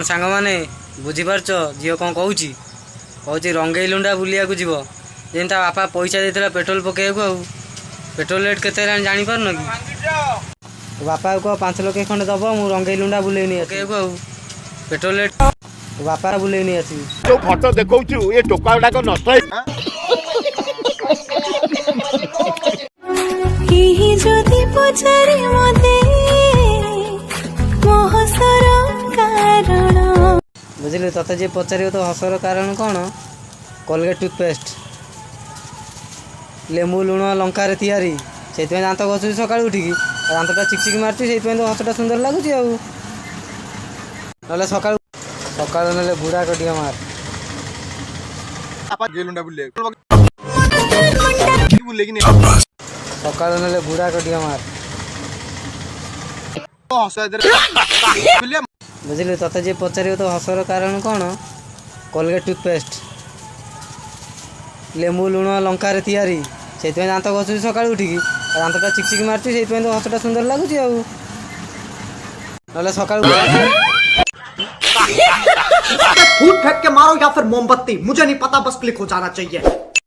कौन सांग माने बुझी पारछ झील कौन कहूँ कहूँ रंगई लुंडा बुलिया को जीव जेन ता बापा पैसा देता पेट्रोल पकेबू आउ पेट्रोल रेट केते जानी पारन कि बापा कह 5 लाख खंडे दब मु रंगई लुंडा बुले नहीं पकेबू आउ पेट्रोल रेट बापा बुले नहीं आसबी जो फोटो देखौ ये टोका गुडा को नष्ट बुझिलु तते जे पचार तो हसर कारण कौन कोलगेट टूथपेस्ट लेंबू लुण लंका तैयारी से दांत घसुची सका उठिकी दांतटा चिकचिक मार्ची से तो हसटा सुंदर लगुच ना सका सका ना बुढ़ा कटिया मार सका ना बुढ़ा कटिया मार बुझिलु तते जे पचार तो हसर कारण कौन कोलगेट टूथपेस्ट लेंबू लुण लंका तैयारी से दांत घसुची सका उठिकी दांतटा चिकचिक मार्ची से तो हसटा सुंदर लगुच ना सका फूट फेंक के मारो या फिर मोमबत्ती मुझे नहीं पता, बस क्लिक हो जाना चाहिए।